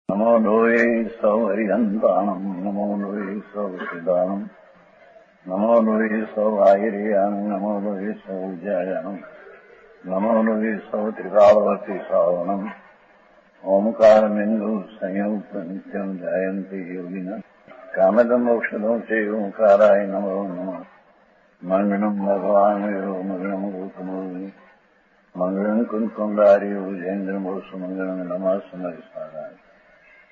नमो लोये सौहरिहन्ताणम् नमो लोये सौहृदानम् नमो लोये सौभागिर्यानम् नमो लोये सौजायानम् नमो लोये सौत्रिकावती सावनम् ओंकारमिन्दु संयुक्त नित्यम् जायन्ति योगिनः कामदम् मोक्षदम् च ओंकाराय नमो नमः मङ्गलम् भगवान् वीरो मङ्गलम् गौतमोऽग्नि मङ्गलम् कुन्कुण्डारि भुजेन्द्रमोसु मङ्गलम् नमः समरिसाराय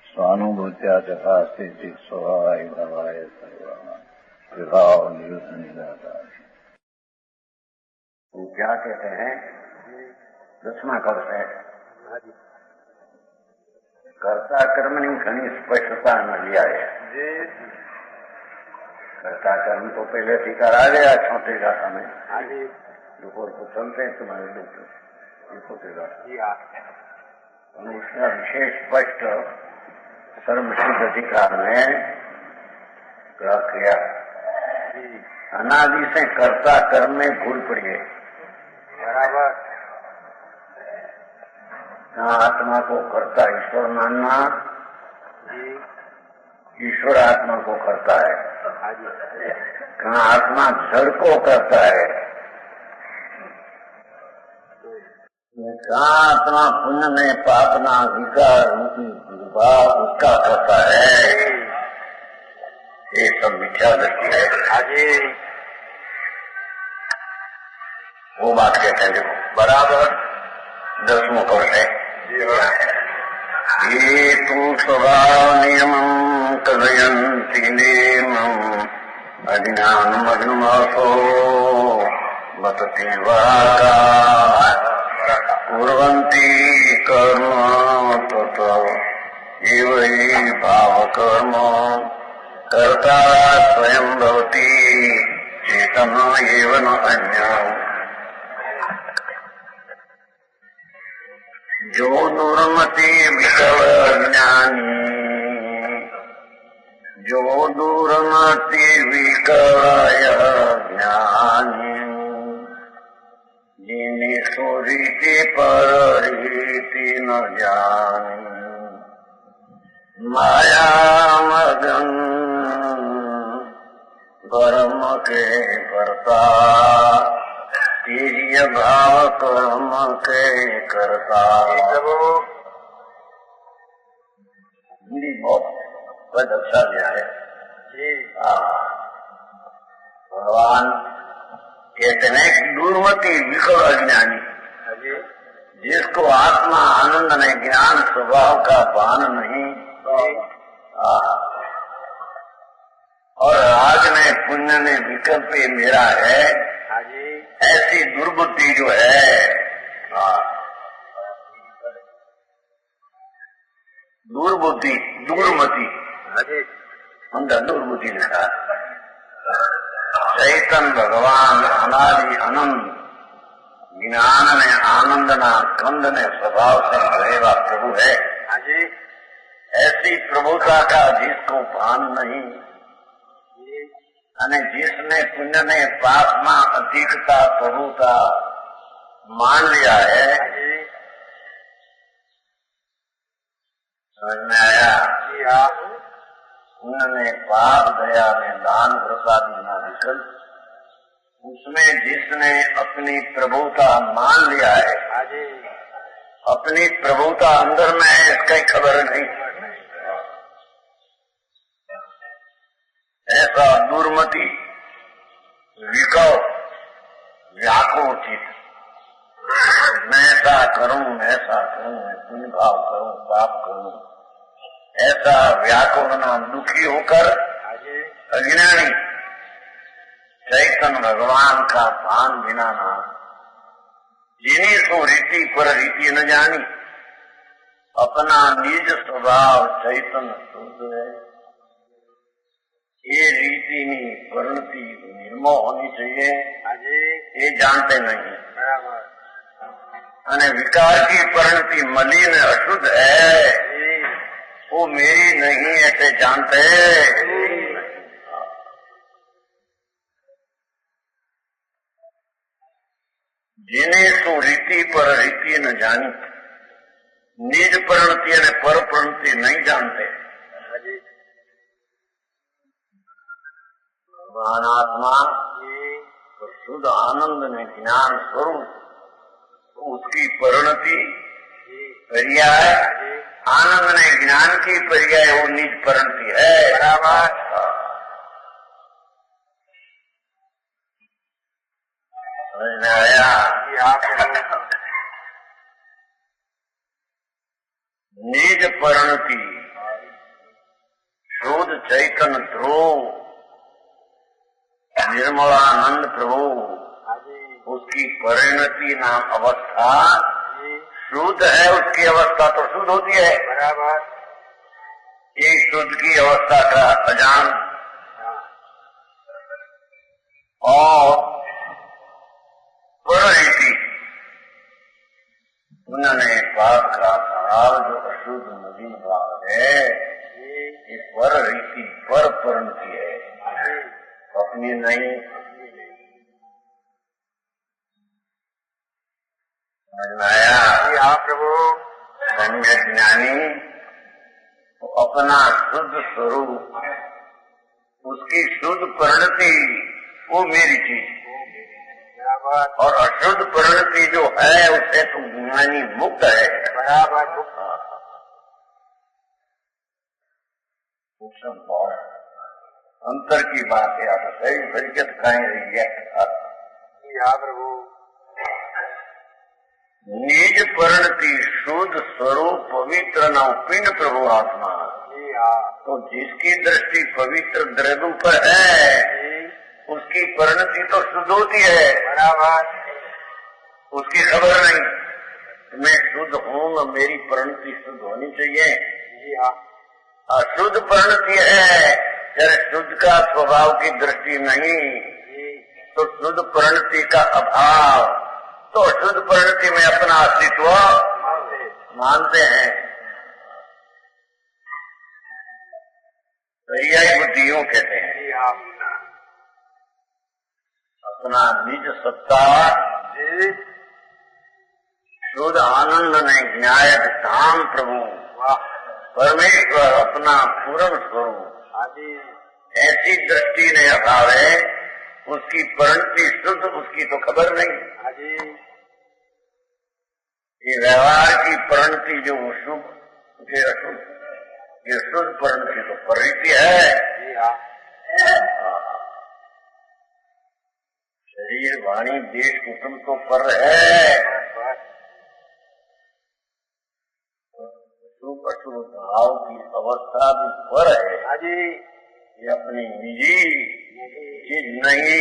स्वानुभूत्या तथा स्थिति स्वभावाय भवाय विभाव निदाता। क्या कहते हैं? 10वां कवच है कर्ता कर्मणी घनी स्पष्टता न लिया है। कर्ता कर्म तो पहले अधिकार आ गया छोटे गाथा में। ऊपर को चलते हैं तुम्हारे लोग छोटे गाथा उसका विशेष स्पष्ट सर्वसिद्ध अधिकार में ग्रह किया। अनादि से कर्ता कर्म में भूल पड़ी है। बराबर आत्मा को कर्ता ईश्वर मानना, ईश्वर आत्मा को करता है। कहाँ आत्मा जड़ को करता है, कहाँ आत्मा पुण्य में पापना विकार भाव उसका करता है। ये सब मिथ्या दृष्टि है। वो बात कहते हैं देखो बराबर 10वां कवच है। ये तू स्वभाव नियमं कथयन्ति नेमम् अज्ञानमग्नमसो वतति वाका कुर्वन्ति कर्म तत एव हि भावकर्म कर्ता स्वयं भवति चेतन एव न अन्यः। जो दुर्मति विकल ज्ञानी, जो दुर्मति विकल ज्ञानी जिन्हें सुरीति पर रीति न जानी माया मगन कर्म के करता तीर्य भाव कर्म के करता। हिंदी बहुत अच्छा दिया है। भगवान कहते हैं कि दुर्मति विकल अज्ञानी, जिसको आत्मा आनंद ने ज्ञान स्वभाव का भान नहीं और राग ने पुण्य ने विकल्प मेरा है, ऐसी दुर्बुद्धि जो है दुर्बुद्धि दुर्मति अंदर दुर्बुद्धि लिखा। चैतन्य भगवान अनादि अनंत ज्ञान ने आनंद ना स्कंद ने स्वभाव से भरेवा प्रभु है। ऐसी प्रभुता का जिसको भान नहीं અને जिसने पुण्य ने पाप में अधिकता प्रभुता मान लिया है। समझ में आया? पुण्य ने पाप दया ने दान प्रसादी ना विकल्प, उसमें जिसने अपनी प्रभुता मान लिया है, अपनी प्रभुता अंदर में है इसकी खबर नहीं। ऐसा दुर्मति विकल व्याकुल चित, मैं ऐसा करूं मैं पुण्य भाव करूं पाप करूं, ऐसा व्याकुल ना दुखी होकर अज्ञानी चैतन्य भगवान का भान बिना ना जिन्हीं सो रीति पर रीति न जानी, अपना निज स्वभाव चैतन्य शुद्ध है। ये रीति नहीं परिणति निर्मोह होनी चाहिए, ये जानते नहीं। અને विकार की परिणति मलिन अशुद्ध है, वो मेरी नहीं ऐसे जानते। जिन्हें सो रीति पर रीति न जानी, निज परिणति અને પર परिणति नहीं जानते। भगवान आत्मा तो शुद्ध आनंद में ज्ञान स्वरूप, उसकी परिणति पर्याय आनंद ने ज्ञान की पर्याय वो निज परिणति है। बराबर समझ में आया? निज परिणति शुद्ध चैतन्य ध्रुव निर्मलानंद प्रभु, उसकी परिणति नाम अवस्था शुद्ध है। उसकी अवस्था तो शुद्ध होती है। बराबर ये शुद्ध की अवस्था का अजान और परिणति उन्होंने बात कहा था, जो अशुद्ध नवीन भाव है ये पर रीति पर परिणति है, अपनी नहीं। समझ में आया? प्रभु धन्य ज्ञानी तो अपना शुद्ध स्वरूप, उसकी शुद्ध परिणति वो मेरी चीज, और अशुद्ध परिणति जो है उससे तो ज्ञानी मुक्त है। बराबर अंतर की बात है। आप सही बरकत खाए रही है। प्रभु निज परिणति शुद्ध स्वरूप पवित्र नव पिंड प्रभु आत्मा, तो जिसकी दृष्टि पवित्र द्रव्य पर है उसकी परिणति तो शुद्ध होती है। बराबर उसकी खबर नहीं मैं शुद्ध हूँ, मेरी परिणति शुद्ध होनी चाहिए। अशुद्ध परिणति है, जब शुद्ध का स्वभाव की दृष्टि नहीं तो शुद्ध परिणति का अभाव, तो शुद्ध परिणति में अपना अस्तित्व मानते हैं। तो यही बुद्धियों कहते हैं। अपना निज सत्ता शुद्ध आनंद ने न्याय धाम प्रभु परमेश्वर अपना पूर्ण स्वरूप, ऐसी दृष्टि ने अभाव है, उसकी परिणति शुद्ध, उसकी तो खबर नहीं। ये व्यवहार की परिणति जो शुभ ये अशुद्ध, ये शुद्ध परिणति तो परिणति है। शरीर वाणी देश कुटुंब तो पर है, शुभ अशुभ भाव की अवस्था भी पर है। ये अपनी निजी चीज नहीं।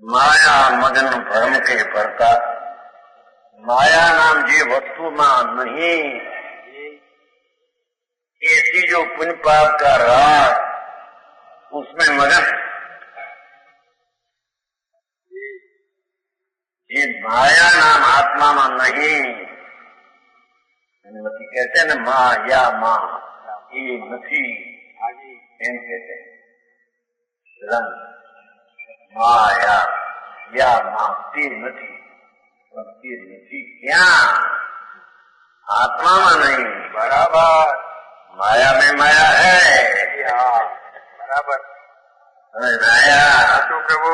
माया मदन भ्रम के भरता, माया नाम जी वस्तु मां नहीं, ऐसी जो पुण्य पाप का राग उसमें मगन, ये माया नाम आत्मा में नहीं। कहते हैं ना माँ या माँ ये नहीं, एम कहते हैं माया या माँ तीर नहीं, तीर नहीं क्या आत्मा में नहीं। बराबर माया में माया है। बराबर माया तो प्रभु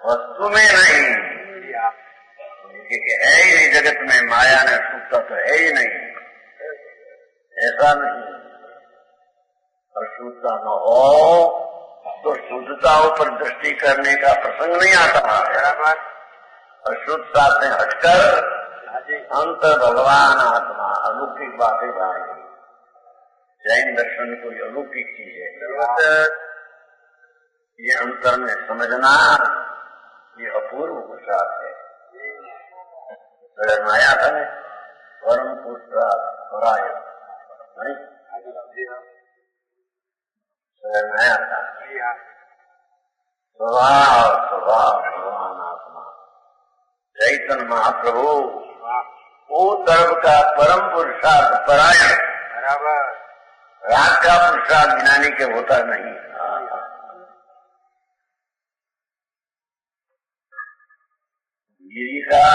वस्तु में नहीं है ही नहीं। जगत में माया ने सुखता तो है ही नहीं, ऐसा नहीं। और शुद्धता न हो तो शुद्धताओं पर दृष्टि करने का प्रसंग नहीं आता। बराबर और शुद्धता से हटकर अंत भगवान आत्मा अलौकिक बातें भाई। जैन दर्शन कोई अलौकिक चीज है, ये अंतर में समझना ये अपूर्व पुरुषार्थ है। आया था ने परम पुरुषार्थ पराय नहीं आया था। स्वभाव स्वभाव भगवान आत्मा चैतन्य महाप्रभु वो सर्व का परम पुरुषार्थ परायण। बराबर राग का पुरुषार्थ ज्ञानी के होता नहीं। वीर्य का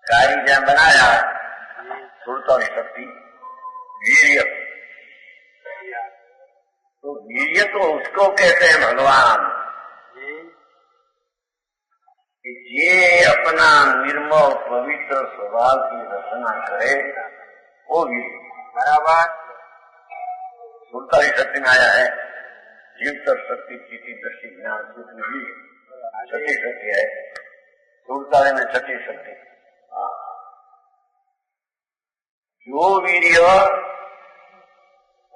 कार्य जहाँ बनाया सुरता और शक्ति वीर्य, तो वीर्य तो उसको कहते हैं भगवान कि ये अपना निर्मल पवित्र स्वभाव की रचना करे वो वीर्य बराबर सुरता शक्ति में आया है। जीव तर शक्ति चीटी दृष्टि ज्ञान सूक्ष्म वीर्य छठी शक्ति है, सुरता में छठी शक्ति। जो वीर्य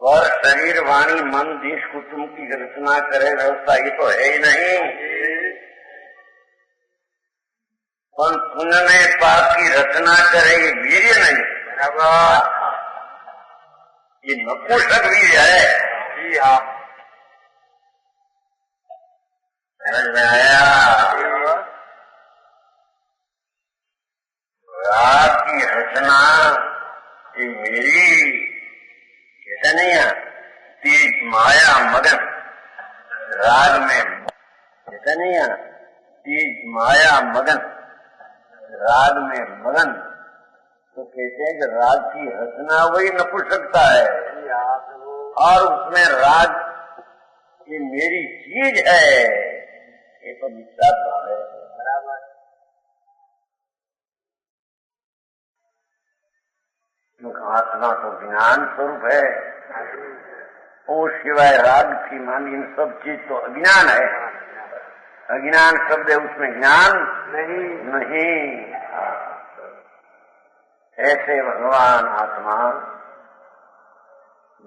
और शरीर वाणी मन देश कुटुंब की रचना करे व्यवस्था, ये तो है ही नहीं। पर पुण्य में पाप की रचना करे ये वीर्य नहीं, बराबर ये नपुंसक वीर्य है। जी हाँ, समझ में आया। राग की रचना ये मेरी कैसे नहीं है, तेज माया मगन राग में कैसे नहीं है, तेज माया मगन राग में मगन, तो कहते हैं कि राग की रचना वही नपुंसकता है और उसमें राग ये मेरी चीज है, ये तो मिथ्या भाव है। बराबर आत्मा तो ज्ञान स्वरूप है, और सिवाय राग की मान इन सब चीज तो अज्ञान है। अज्ञान शब्द है, उसमें ज्ञान नहीं। ऐसे भगवान आत्मा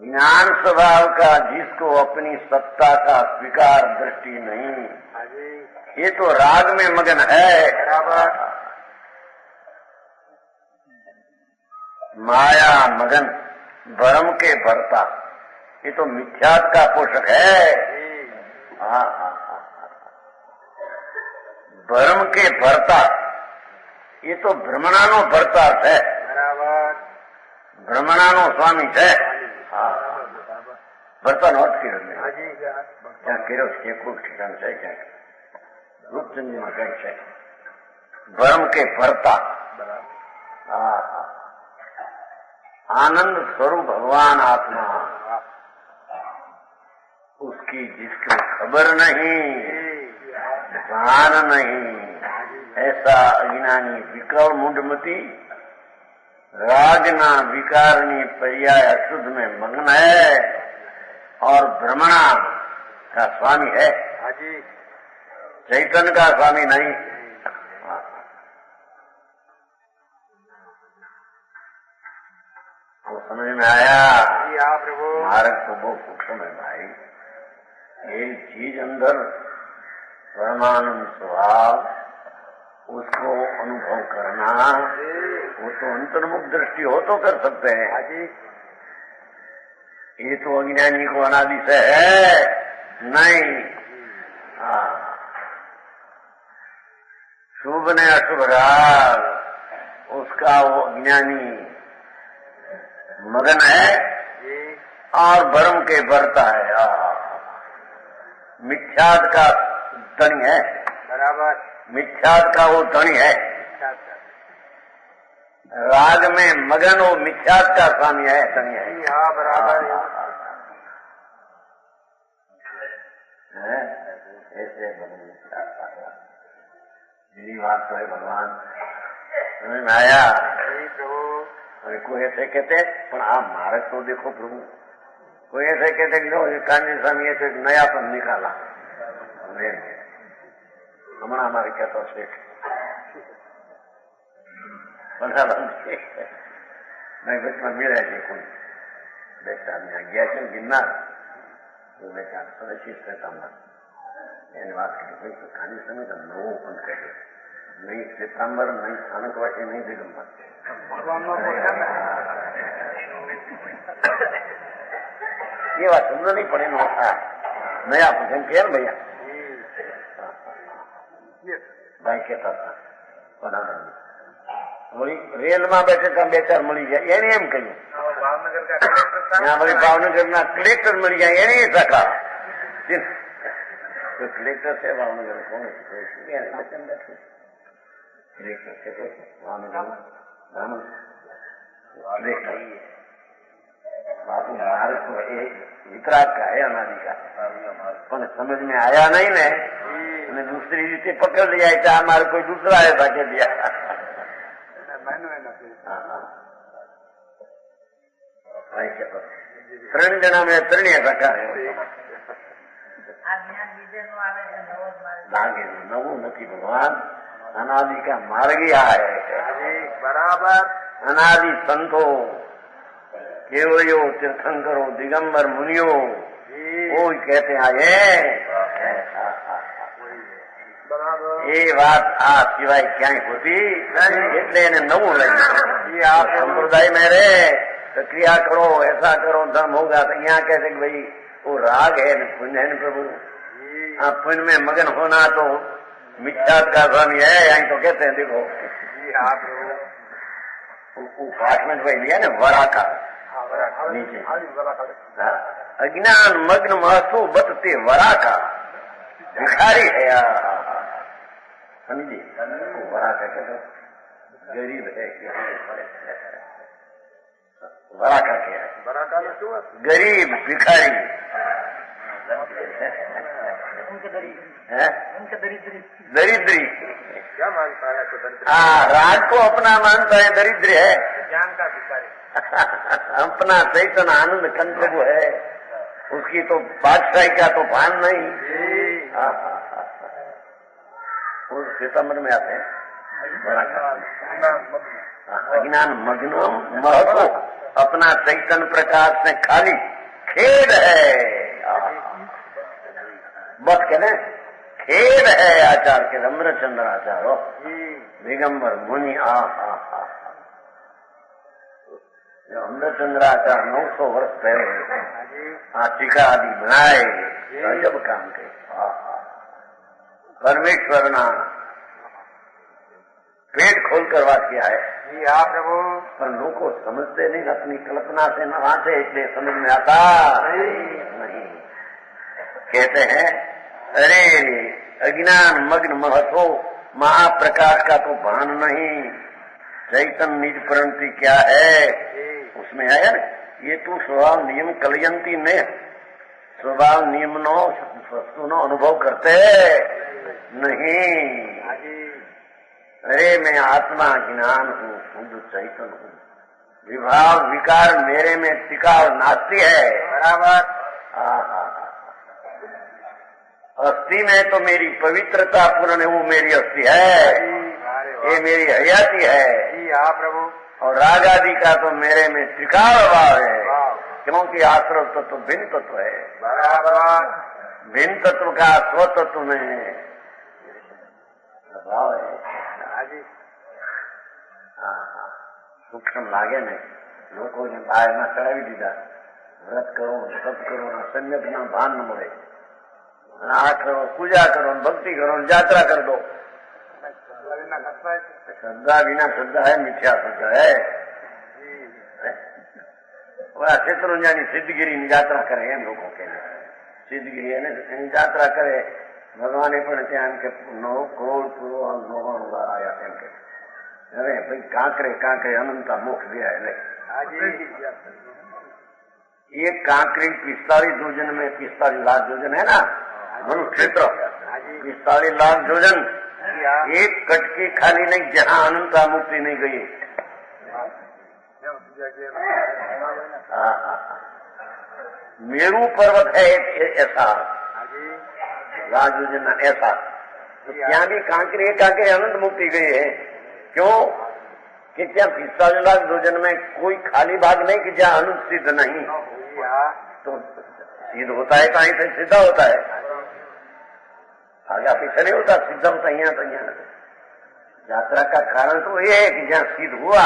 ज्ञान स्वभाव का, जिसको अपनी सत्ता का स्वीकार दृष्टि नहीं, ये तो राग में मगन है। बराबर माया मगन भ्रम के भरता, ये तो मिथ्यात का पोषक है। भ्रम के भरता, ये तो भ्रमणानो भरता है। बराबर भ्रमणानो स्वामी है। भरता नोट क्या केरो ठिकान है, क्या रूपचंदी में कह है भ्रम के भरता। आनंद स्वरूप भगवान आत्मा, उसकी जिसको खबर नहीं, भान नहीं, ऐसा अज्ञानी विकल मुंडमती रागना विकारणी पर्याय अशुद्ध में मग्न है और भ्रमणा का स्वामी है। चैतन्य का स्वामी नहीं। वो समझ में आया? प्रभु मार्ग तो बहुत सूक्ष्म है भाई। एक चीज अंदर परमानंद स्वभाव, उसको अनुभव करना, वो तो अंतर्मुख दृष्टि हो तो कर सकते हैं। ये तो अज्ञानी को अनादि से है नहीं। शुभ ने अशुभ राग, उसका वो अज्ञानी मगन है और भ्रम के भरता है। मिथ्याद का धनी है। बराबर मिथ्याद का वो धनी है। राग में मगन वो मिथ्याद का स्वामी है, धनी है। हाँ बराबर ऐसे मेरी बात तो है भगवान समझ में आया? प्रभु कोई ऐसे कहते पर आप मार्ग तो देखो प्रभु। कोई ऐसे कहते कि कांजी स्वामी तो एक नयापन निकाला हमारा हमारे क्या तो सेठ बना नहीं बचपन मिले थे कोई बेचार गया છે गिरनार तो बेचार 25 सितंबर એની વાત કરી તો કાંજી સ્વામી તો નવું પણ કહ્યું नहीं सितंबर नहीं स्थानक वासी नहीं दिगंबर ये बात समझ नहीं पड़े होता नया पूजन किया ना भैया भाई कहता था वही रेल में बैठे था बेचार मिली जाए एने एम कही भावनगर का यहाँ वही भावनगर में कलेक्टर मिली जाए एने सका तो कलेक्टर से भावनगर कौन बैठे બાપુ માર્ગ તો એ વિતરાગ का है अनादि का, પણ समझ में आया नहीं ने અને दूसरी रीते पकड़ लिया है, आ मार्ग कोई दूसरा है था के दिया। ત્રણ જણા મેં ત્રણેય પ્રકાર લાગે નવું નથી ભગવાન, अनादि का मार्ग ही है बराबर। अनादि संतो केवलियो तीर्थंकरो दिगंबर मुनियो वो कहते आए ये बात आ सिवाय क्या होती એટલે એને નવું લાગ્યું। ये आप संप्रदाय में रे तो क्रिया करो, ऐसा करो, धर्म होगा। तो यहाँ कहते कि भाई वो राग है न पुण्य है न प्रभु, आप पुण्य में मगन होना तो मिथ्यात का स्वामी है। यहीं तो कहते हैं देखो आप पाठ में भाई लिया ना वरा का नीचे अज्ञान मग्न महसू बतते वरा का भिखारी है समझिए। वरा का गरीब है, वरा का क्या है? गरीब भिखारी दरिद्री क्या मानता है? राग को अपना मानता है, दरिद्र है, ज्ञान का भिखारी अपना चैतन्य आनंद कंठ प्रभु है, उसकी तो बादशाही का तो भान नहीं। वो सितंबर में आते हैं अज्ञान मग्नो महतो अपना चैतन्य प्रकाश से खाली खेद है। बस कहने खेद है आचार के अमृतचंद्र आचार्य दिगंबर मुनि अमृतचंद्र आचार्य 900 वर्ष पहले टीका आदि बनाए, गजब काम के परमेश्वर ना पेट खोल कर बात किया है जी आप प्रभु। पर लोग को समझते नहीं, अपनी कल्पना से न आते, इसलिए समझ में आता नहीं। कहते हैं अरे अज्ञान मग्न महतो महाप्रकाश का तो भान नहीं, चैतन्य निज प्रणति क्या है उसमें आया ना। ये तो स्वभाव नियम कलयंती ने स्वभाव नियम नो वस्तु नो अनुभव करते नहीं। अरे मैं आत्मा ज्ञान हूँ, शुद्ध चैतन्य हूँ, विभाव विकार मेरे में टिका और नास्ती है बराबर। अस्थि में तो मेरी पवित्रता पूर्ण है, वो मेरी अस्थि है, ये मेरी हयाती है प्रभु। और राग आदि का तो मेरे में टिकाव भाव है, क्योंकि आश्रव तत्व भिन्न तत्व है बराबर। भिन्न तत्व का स्वतत्व में भाव है। सूक्ष्म लागे ने लोगों ने बाहर में चढ़ावी दीदा, व्रत करो तप करो सम्यक ना भान न મળે, आ करो पूजा करो भक्ति करो यात्रा कर दो। श्रद्धा बिना श्रद्धा है मिथ्या श्रद्धा है। क्षेत्रों सिद्धगिरी यात्रा करे एम लोगों के लिए सिद्धगिरी यात्रा करे भगवान पण त्या 9 करोड़ पूर्व 9 आया एम के अरे भाई कांकरे कांकरे अनंता मोक्ष दिया है। एक कांकरी 45 योजन में 45 लाख योजन है ना मनुष्य क्षेत्र, 45 लाख योजन एक कटकी खाली नहीं जहाँ अनंता मुक्ति नहीं गई। मेरू पर्वत है ऐसा लाख योजन ऐसा, तो ત્યાં भी कांकरी अनंत मुक्ति गई है। क्यों कि क्या 45 लाख योजन में कोई खाली भाग नहीं कि जहाँ अनंत सिद्ध नहीं, तो सिद्ध होता है कहीं से सीधा होता है, आगे पीछे नहीं होता, सीधा होता यहाँ तो यहाँ। यात्रा का कारण तो ये है कि जहाँ सिद्ध हुआ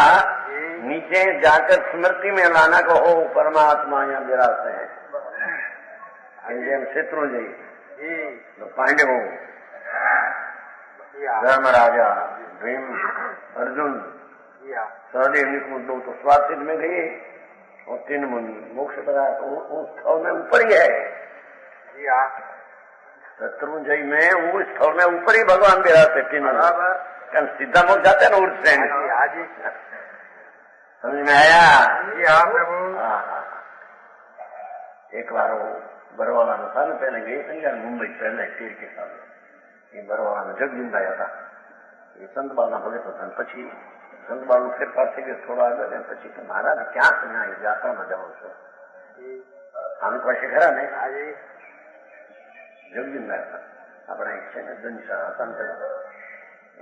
नीचे जाकर स्मृति में लाना को हो परमात्मा यहाँ विराजते हैं। शत्रु जी तो पांडव धर्मराजा भीम अर्जुन सहदेव निकुंज तो स्वास्थ्य में गए और 3 मुनि मोक्ष बना तो उस स्थल में ऊपर ही है। शत्रुंजय में उस स्थल में ऊपर ही भगवान विराजते 3 मुनि। कारण सीधा मुख जाते ना उर्ध श्रेणी। हाँ जी समझ में आया? जी हाँ प्रभु। एक बार वो बरवाला में था ना, पहले गए थे मुंबई, पहले तीर के साथ ये बरवाला में जग जिंदा था ये संत बाला बोले तो था। पी संत बालू फिर पास थोड़ा आगे पी तो महाराज क्या सुना यात्रा में जाओ છો આનું પાસે ખરા ને જગજીનભાઈ હતા આપણા એક છે ને દંશા હતા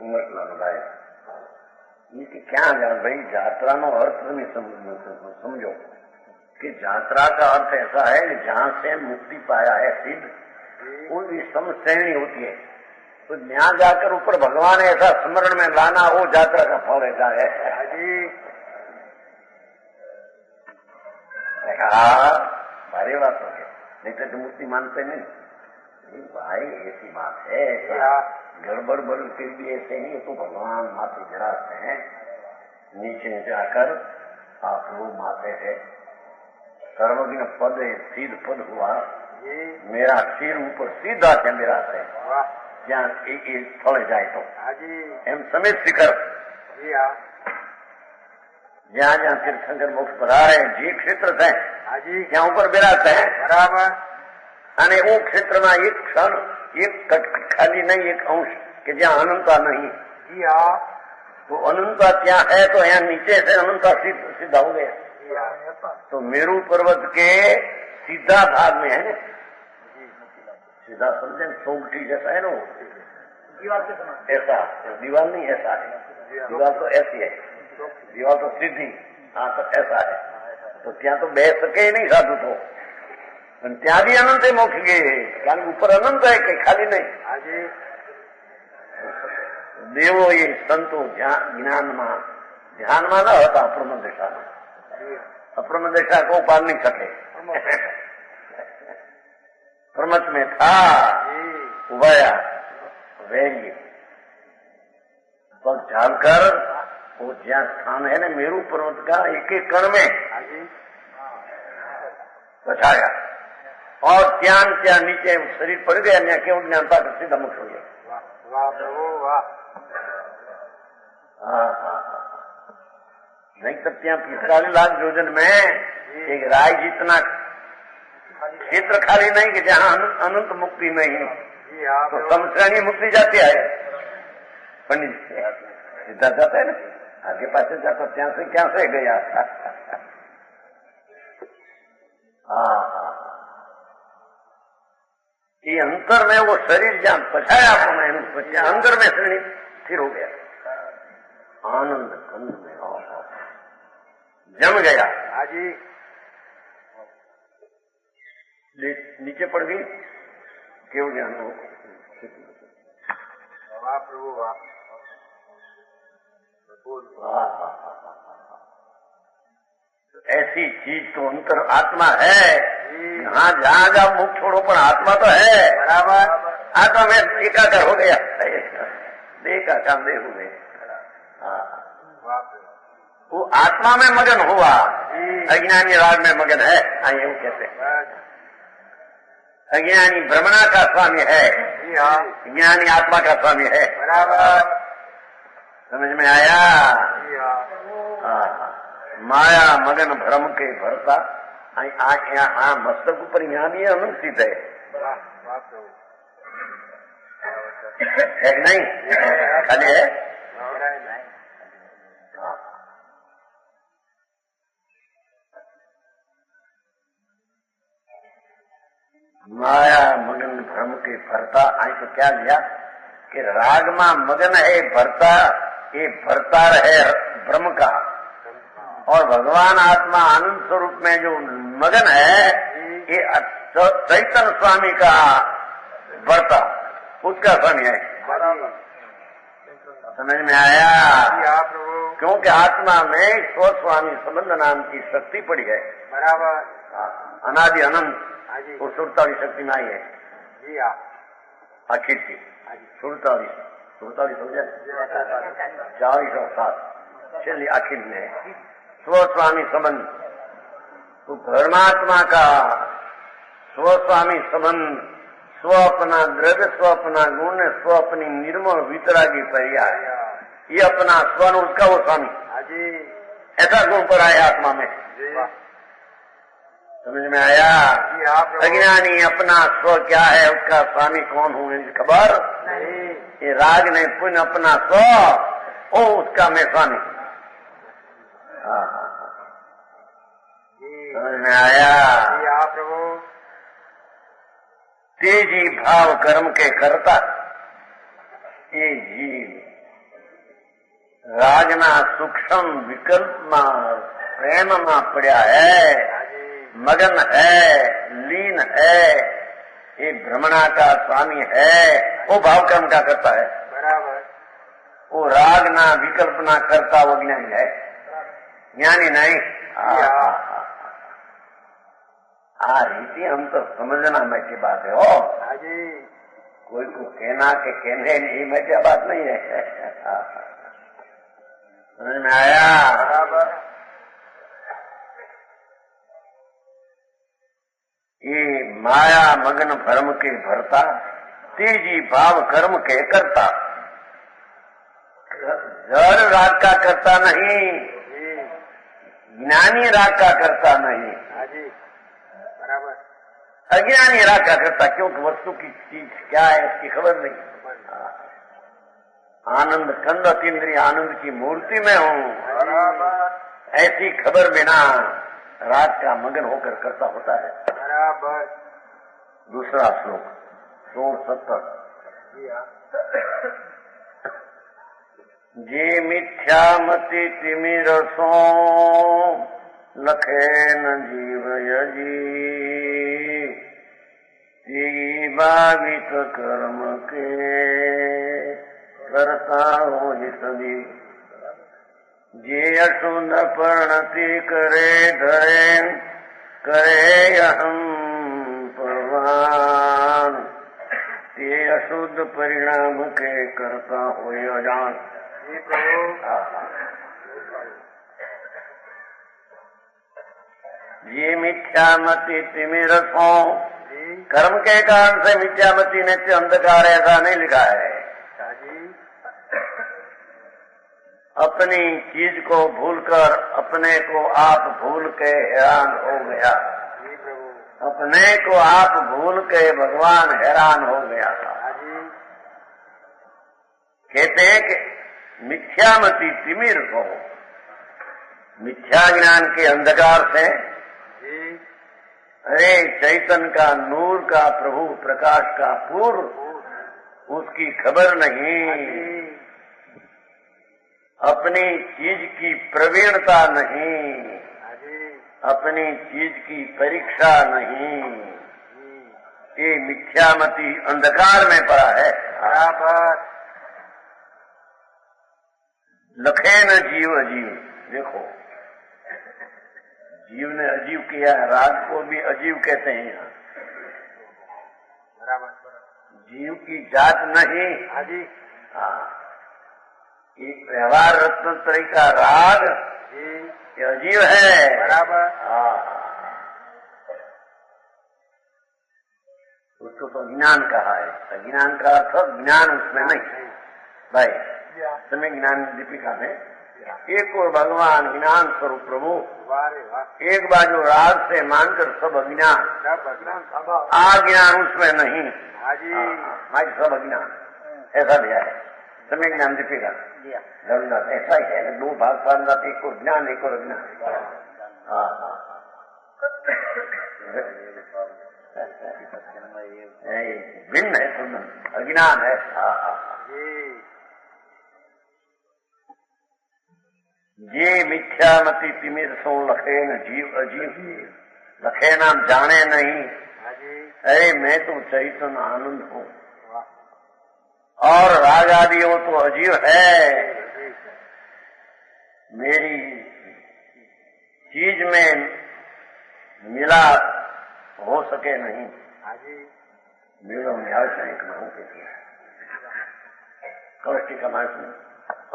ઉમરલાનો ભાઈ કે ક્યાં જાઓ ભાई यात्राનો अर्थ नहीं समझो कि यात्रा का अर्थ ऐसा है कि जहां से मुक्ति पाया है सिद्ध वो विषम श्रेणी होती है तो यहाँ जाकर ऊपर भगवान ऐसा स्मरण में लाना वो यात्रा का फल ऐसा है। भारी बात हो गई, नहीं तो मुक्ति मानते नहीं भाई ऐसी बात है। ऐसा गड़बड़ बड़ फिर भी ऐसे नहीं तो भगवान माथे गिराते हैं नीचे जाकर आप लोग माथे है सर्वज्ञ पद सिद्ध पद हुआ मेरा सिर ऊपर सीधा છે मेरा से જ્યાં એ સ્થળે જાય તો એમ સમેત શિખર જ્યાં જ્યાં તીર્થંકર મોક્ષ પધારે જે ક્ષેત્ર થાય ત્યાં ઉપર બિરાજતા હે બરાબર અને वो ક્ષેત્રમાં એક ક્ષણ એક કટકટ ખાલી नहीं एक अंश કે જ્યાં અનંતા नहीं जी हाँ तो अनंता क्या है तो यहाँ नीचे से अनंता सीधा हो गया तो मेरू पर्वत के सीधा भाग में है सीधा समझे सोमठी जैसा है ना दीवार के समान ऐसा दीवार नहीं ऐसा है दीवार तो ऐसी है दीवार तो सीधी हाँ तो ऐसा है तो ત્યાં तो બેસ सके ही नहीं साधु तो ત્યાં भी अनंत है मोक्ष गए कारण ऊपर अनंत है कि खाली नहीं देवो ये संतो ज्ञान में ध्यान में न होता अप्रम दशा में अप्रम दशा को पार नहीं सके प्रमत में था उभया वेंगे पर झालकर वो ज्યાં स्थान है ना मेरू पर्वत का एक एक कण में बचाया और त्यान त्या नीचे शरीर पड़ गया यहाँ केवल ज्ञानता का सीधा मुक्त हो गया। नहीं तो त्या 45 लाख योजन में एक राय जितना क्षेत्र खाली नहीं कि जहाँ अनंत मुक्ति नहीं तो समश्रेणी मुक्ति जाती है पंडित सीधा जाता है ना आगे पास जाता त्या से क्या से गया ये अंतर में वो शरीर जहाँ पछाया आपको अंदर में श्रेणी स्थिर हो गया आनंद कंद में जम गया हाजी नीचे पड़ गई केवल ज्ञान हो वाह प्रभु वाह ऐसी चीज तो अंतर आत्मा है हाँ जहाँ जहाँ मुख छोड़ो पर आत्मा तो है बराबर आत्मा में एकाकार हो गया देह का काम देह हो गया वो आत्मा में मगन हुआ अज्ञानी राग में मगन है ये वो कहते हैं अज्ञानी भ्रमणा का स्वामी है ज्ञानी आत्मा का स्वामी है बराबर समझ में आया माया मगन भ्रम के भरता मस्तक ऊपर यहाँ भी अनंत स्थित है कि नहीं खाली है माया मगन भ्रम के भरता आई तो क्या लिया कि राग में मगन है भरता ये भरतार है भ्रम का और भगवान आत्मा आनंद स्वरूप में जो मगन है ये चैतन्य स्वामी का भरता उसका स्वामी है समझ में आया क्योंकि आत्मा में स्वस्वामी संबंध नाम की शक्ति पड़ी है बराबर अनादि अनंत वो सुरताली शक्ति में आई है जी आखिर की सुरताली हो जाए 40 और 7 चलिए आखिर में स्वस्वामी संबंध तो धर्मात्मा का स्वस्वामी संबंध स्व अपना द्रव्य स्व अपना गुण स्व अपनी निर्मल वितरागी पर्याय ये अपना स्वन उसका वो स्वामी। ऐसा गुण पड़ा है आत्मा में। समझ में आया? अज्ञानी अपना स्व क्या है, उसका स्वामी कौन हूँ इनकी खबर नहीं। ये राग ने पुण्य अपना स्व ओ उसका मैं स्वामी। समझ में आया? प्रभु तेजी भाव कर्म के करता ये जीव राजना सूक्ष्म विकल्प में प्रेम में पड़ा है, मगन है, लीन है, ये भ्रमणा का स्वामी है, वो भाव कर्म का करता है। बराबर। वो राग ना विकल्प ना करता वो ज्ञानी है, ज्ञानी नहीं। रीति हम तो समझना मैं की बात है। हो कोई को कहना के कहने नहीं मैं क्या बात नहीं है। समझ में आया? बराबर। ये माया मगन भ्रम के भरता तेजी भाव कर्म के करता, जड़ राग का करता नहीं, ज्ञानी राग का करता नहीं, बराबर। अज्ञानी राग का करता, क्योंकि वस्तु की चीज क्या है इसकी खबर नहीं। आनंद कंद अतीन्द्रिय आनंद की मूर्ति में हूँ ऐसी खबर बिना राग का मगन होकर करता होता है। बराबर। दूसरा श्लोक 170। जे मिथ्यामति तिमिरसो लखे न जीव यजी, भावित कर्म के करता हो ही सभी। जे अशुद्ध परिणति करे धरे करे अहम परवान, ते अशुद्ध परिणाम के करता हो अजान। ये मिथ्यामति तिमिरसो, कर्म के कारण से मिथ्यामति नित्य अंधकार ऐसा नहीं लिखा है। अपनी चीज को भूलकर अपने को आप भूल के हैरान हो गया, अपने को आप भूल के भगवान हैरान हो गया। कहते हैं कि मिथ्यामति तिमिर को, मिथ्या ज्ञान के अंधकार से अरे चैतन्य का नूर का प्रभु प्रकाश का पूर्व उसकी खबर नहीं, अपनी चीज की प्रवीणता नहीं, अपनी चीज की परीक्षा नहीं, ये मिथ्यामति अंधकार में पड़ा है। बराबर। लखे न जीव अजीव, देखो जीव ने अजीव किया, राग को भी अजीव कहते हैं यहाँ। जीव की जात नहीं। एक व्यवहार रत्न तरीका राग ये अजीव है। बराबर। उसको तो ज्ञान कहा है। अज्ञान का अर्थ ज्ञान उसमें नहीं भाई। समय ज्ञान दीपिका में एक और भगवान ज्ञान स्वरूप प्रभु, एक बाजू राग से मानकर सब अज्ञान, अज्ञान उसमें नहीं। भाई सब अज्ञान ऐसा दिया है समय ज्ञान दीपिका। ऐसा ही है, दो भाग पार एक और ज्ञान एक और अज्ञान। भिन्न है, सुंदर अज्ञान है। ये मिथ्यामति तिमिर सो लखे न जीव अजीव, लखे नाम जाने नहीं। अरे मैं तो चैतन्य आनंद हूँ और राग आदि वो तो अजीव है। मेरी चीज में मिला हो सके नहीं। मेरा न्याय एक न हो के कष्टी का मार्ग में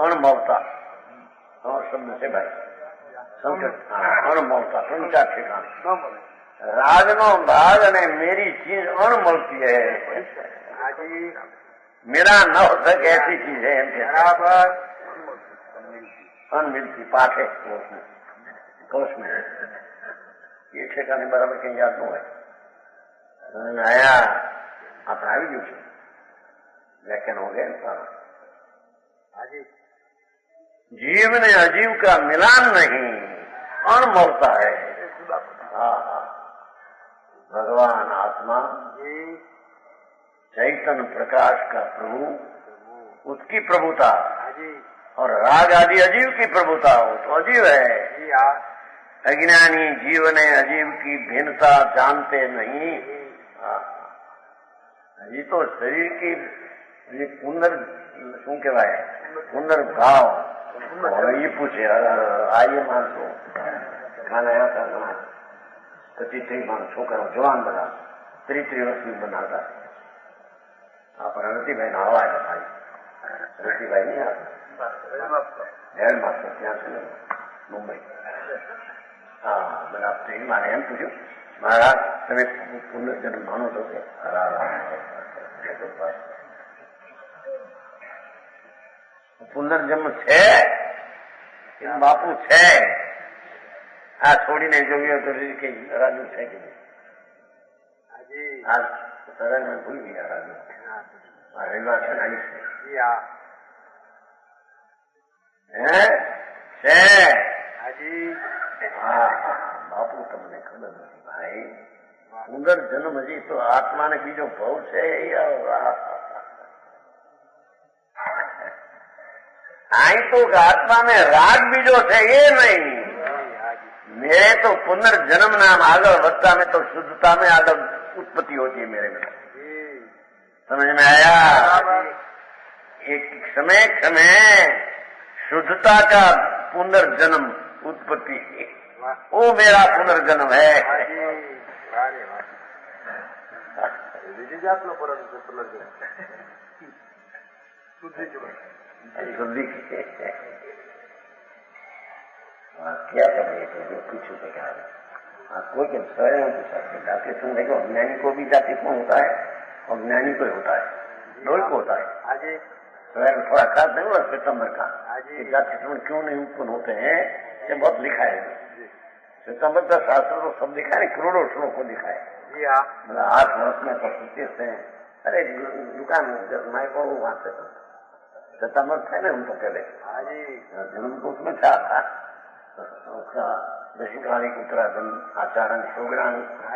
अणमवता और शब्द से भाई संकट अणमवता संख्या ठिकाना राग नो भाग ने मेरी चीज अणमलती है। मेरा न हो सके ऐसी चीज है। बराबर। अनमिलती पाठ है कोष में ये ठेकाने बराबर कहीं याद न है आया આપણે આવી ગયું છે व्याख्यान हो गया सारा। जीव ने अजीव का मिलान नहीं, अणमोलता है। भगवान आत्मा चैतन्य प्रकाश का प्रभु, उसकी प्रभुता और राग आदि अजीव की प्रभुता हो तो अजीव है। अज्ञानी जीव ने अजीव की भिन्नता जानते नहीं। ये तो शरीर की શું કહેવાય પુનર્ભાવ એ પૂછે આઈએ માણસો ખાના હતા પછી 30 છોકરાઓ જવાન બધા 30 વર્ષની બનાવતા આપણા રતિભાઈ ના આવા ભાઈ રતિભાઈ નહીં આવતા હેડ માસ્ટર ત્યાં છે મુંબઈ બધા મારે એમ પૂછ્યું મહારાજ તમે પુનર્જન્મ માનો છો કે પુનર્જન્મ છે બાપુ છે આ છોડીને જોયું તો કે રાજુ છે કે આ સરળ મેં ભૂલ ગયા રાજુ રવિવાર છે ને છે હા બાપુ તમને ખબર નથી ભાઈ પુનર્જન્મ હજી તો આત્માને બીજો ભાવ છે आई तो आत्मा में राग बीजो है ये नहीं। मेरे तो पुनर्जन्म नाम आगे वत्ता में तो शुद्धता में आगे उत्पत्ति होती है मेरे में। समझ में आया? एक समय शुद्धता का पुनर्जन्म उत्पत्ति वो मेरा पुनर्जन्म है। शुद्धि क्या करें तो जो कुछ बेकार है। कोई के स्वयं नहीं पूछ सकते। जाति सुनने को अज्ञानी को भी जातित्व होता है और ज्ञानी को होता है, दोनों को होता है। स्वयं थोड़ा खास नहीं हुआ श्वेतंबर का जातित्व क्यों नहीं उत्पन्न होते हैं, ये बहुत लिखा है। श्वेतंबर का शास्त्र तो सब लिखा है, करोड़ों श्लोक को लिखा है। मतलब 8 वर्ष में प्रस्तुति से अरे दुकान मैं को वहां से सितंबर थे ना उनको पहले जन्म तो उसमें था उसका दशीकालिक उत्तराखंड आचारण प्रोग्राम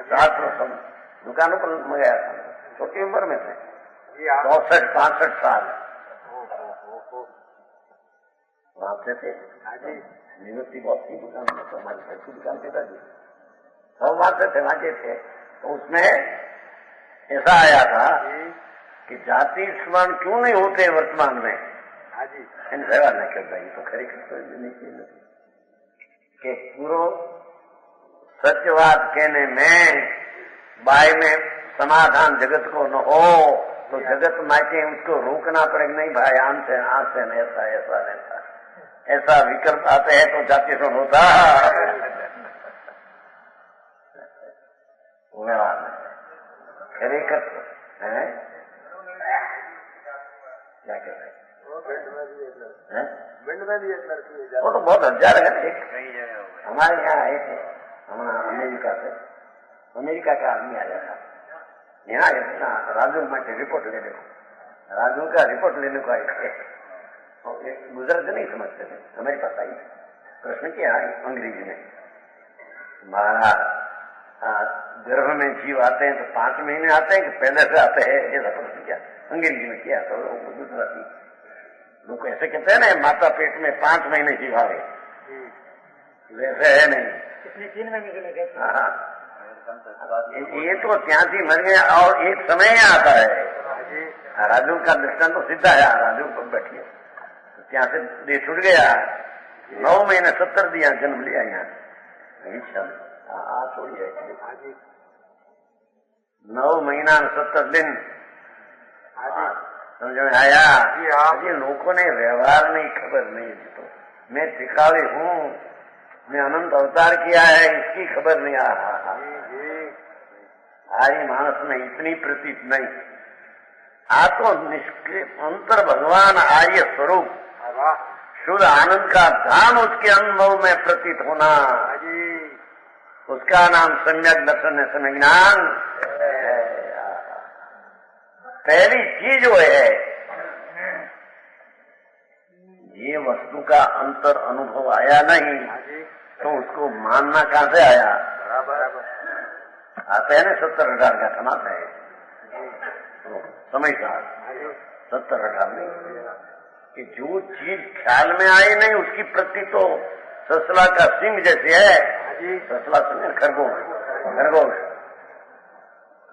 7 वर्ष दुकानों पर गया था। छोटी उम्र में थे 64-65 साल वहां से थे। निवृत्ति बहुत थी दुकान में, तो हमारी घर की दुकान पिताजी सब वहां से थे, वहां थे। तो उसमें ऐसा आया था कि जाति स्मरण क्यों नहीं होते वर्तमान में, इन व्यवहार न करता। ये तो खरेखर नहीं कि पूरा सत्यवाद कहने में बाई में समाधान जगत को न हो तो जगत मायके उसको रोकना पड़ेगा। नहीं भाई आम से ऐसा ऐसा ऐसा ऐसा विकल्प आते हैं तो जाति स्मरण होता व्यवहार में खरेखर है। क्या कह रहे हैं? वो तो बहुत हजार है। हमारे यहाँ आए थे अमेरिका से, अमेरिका का आदमी आया था यहाँ राजू में रिपोर्ट लेने को, राजू का रिपोर्ट लेने को आए थे। गुजरात नहीं समझते थे, हमारे पास आई प्रश्न किया अंग्रेजी में, महाराज गर्भ में जीव आते हैं तो 5 महीने आते हैं कि पहले से आते हैं, ऐसा प्रश्न किया अंग्रेजी में किया। तो गुजराती लोग ऐसे कहते हैं ना माता पेट में 5 महीने जीव आ गए, वैसे है नहीं। 3 महीने के लिए ये तो त्यासी मर गया और एक समय आता है। राजू का दृष्टांत तो सीधा है, राजू बैठिए ત્યાં से देह छूट गया, 9 महीने 70 दिया जन्म लिया यहाँ छोड़िए 9 महीना 70 दिन समझ में आया। ये लोगों ने व्यवहार नहीं खबर नहीं, तो मैं त्रिकाली हूँ, मैं अनंत अवतार किया है इसकी खबर नहीं आ रहा। आर्य मानस में इतनी प्रतीत नहीं। आ तो निष्क्रिय अंतर भगवान आर्य स्वरूप शुद्ध आनंद का धाम उसके अनुभव में प्रतीत होना, उसका नाम सम्यक दर्शन है, सम्यक ज्ञान। पहली चीज वो है, ये वस्तु का अंतर अनुभव आया नहीं तो उसको मानना कहां से आया? आते हैं ना 70,000 का समाता है तो समझता 70,000 नहीं कि जो चीज ख्याल में आई नहीं उसकी प्रति तो ससला का सिंह जैसे है। ससला सिंह खरगोश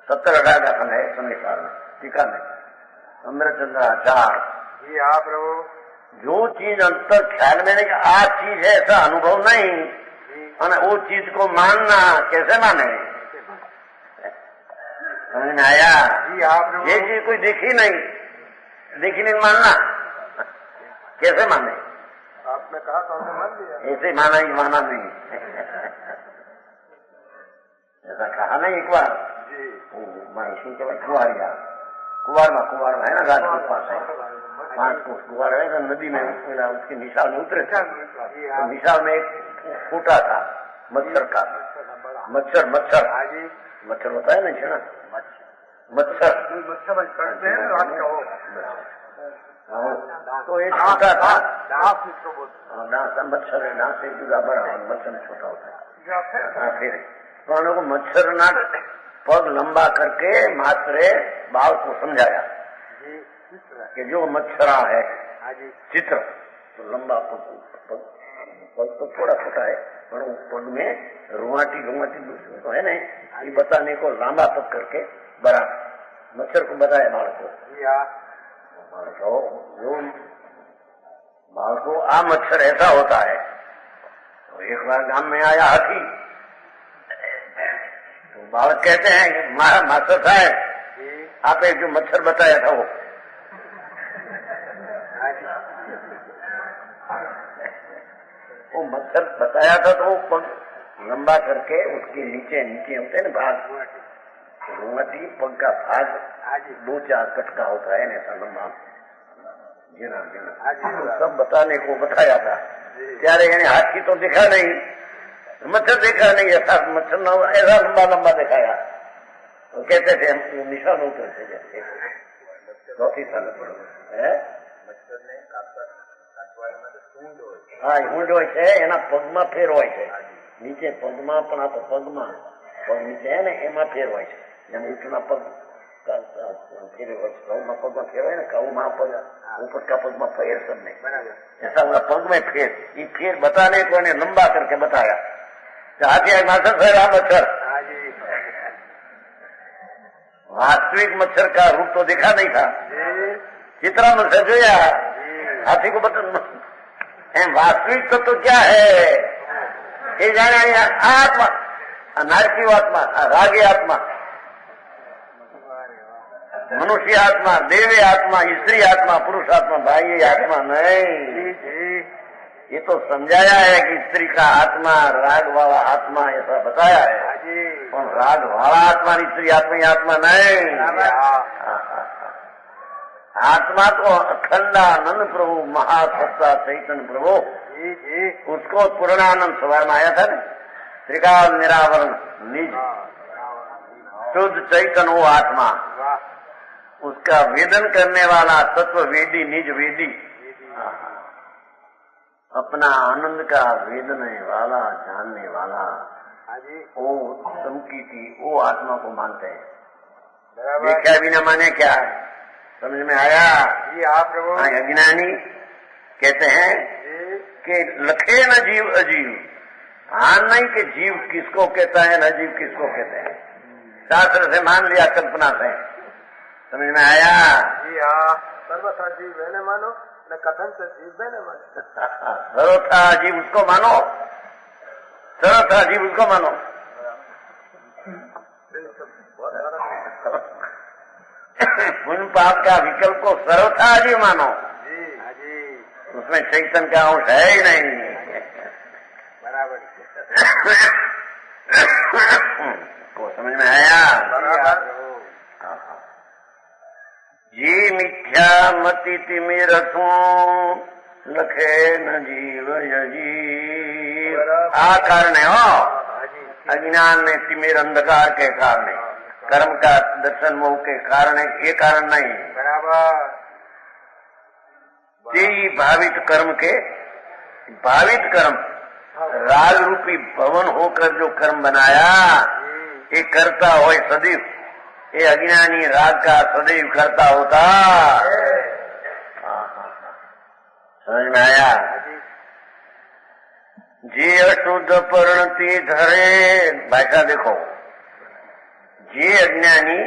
70,000 का फल है समय में टीका में अमृतचंद्राचार जी। हाँ प्रभु। जो चीज अंतर ख्याल में नहीं आज चीज है ऐसा अनुभव नहीं, और वो चीज को मानना कैसे माने? समझ में आया? ये चीज कोई देखी नहीं मानना कैसे माने? आपने कहा तो हमने मान लिया। ऐसे माना ही माना नहीं ऐसा कहा नहीं एक बार महर्षि के बाद कुवार है ना घाट के पास है 5 कोस कुवार है तो नदी में उसके निशाल में उतरे तो निशाल में एक फूटा था मच्छर का मच्छर होता है ना मच्छर तो एक छोटा था मच्छर डांस से जुदा बड़ा मच्छर छोटा होता है। फिर तो को मच्छर ना पग लंबा करके मात्रे बाल को समझाया कि जो मच्छरा है चित्र तो लंबा पग तो थोड़ा छोटा है पर उस पग में रुआटी तो है नहीं, ये बताने को लंबा पग करके बड़ा मच्छर को बताया बाल को आ मच्छर ऐसा होता है। तो एक बार गांव में आया हाथी तो बालक कहते हैं कि मास्टर साहब आप एक जो मच्छर बताया था वो मच्छर बताया था तो वो पग लंबा करके उसके नीचे होते हैं ना भाग रोटी पग का भाग 2-4 कटका होता है ना ऐसा लंबा जीना सब बताने को बताया था। ત્યારે એને हाथी तो दिखा नहीं, मच्छर देखा नहीं, ऐसा मच्छर न ऐसा लंबा दिखाया तो कहते थे हम निशान उतरते जैसे 4 साल है। हाँ ઊંડ હોય છે એના પગમાં ફેર હોય છે નીચે પગમાં પણ આ તો પગ નીચે है ને એમાં ફેર હોય છે જેમ ઊંટના પગ ફેર હોય છે ઘઉંમાં પગમાં ફેર હોય ને ઘઉંમાં પગ ऊपर का पग में फेर सब नहीं ऐसा हुआ पग में फेर ये फेर बताने को ने लंबा करके बताया हाथी मास्टर साहब मच्छर वास्तविक मच्छर का रूप तो देखा नहीं था, चित्रा मच्छर जो हाथी को बता वास्तविक तो क्या है ये जाने आत्मा नारकीय आत्मा रागी आत्मा मनुष्य आत्मा देवी आत्मा स्त्री आत्मा पुरुष आत्मा भाई आत्मा नहीं। ये तो समझाया है कि स्त्री का आत्मा राग वाला आत्मा ऐसा बताया है और राग वाला आत्मा स्त्री आत्मा नहीं। आत्मा तो अखंडानंद प्रभु महासत्ता चैतन्य प्रभु उसको पूर्णानंद सभा में आया था ना त्रिकाल निरावरण निज शुद्ध चैतन्य वो आत्मा उसका वेदन करने वाला तत्व वेदी निज वेदी अपना आनंद का वेदने वाला जानने वाला वो संकीर्ति वो आत्मा को मानते हैं। देखा बिना माने क्या समझ में आया? अज्ञानी कहते हैं कि लखे न जीव अजीव, हाँ नहीं कि जीव किसको कहता है न जीव किसको कहते हैं, शास्त्र से मान लिया कल्पना से। समझ में आया? जी हाँ, सर्वथा जीव मैंने मानो न कथन से जीव मैंने मानो। सर्वथा जीव उसको मानो, सर्वथा जीव उसको मानो। पुण्य पाप का विकल्प को सर्वथा जीव मानो। उसमें चैतन्य का अंश है ही नहीं। बराबर को समझ में आया? जी मिथ्या मति तिमिरथू लखे न जीव यजीव। आ कारण है हो अज्ञान ने तिमिर अंधकार के कारण, कर्म का दर्शन मोह के कारण, ये कारण नहीं। बराबर। यही भावित कर्म के, भावित कर्म राग रूपी भवन होकर जो कर्म बनाया, ये करता हो सदैव, ये अज्ञानी राग का सदैव करता होता। समझ में आया? जे अशुद्ध परिणति धरे, भाषा देखो, जे अज्ञानी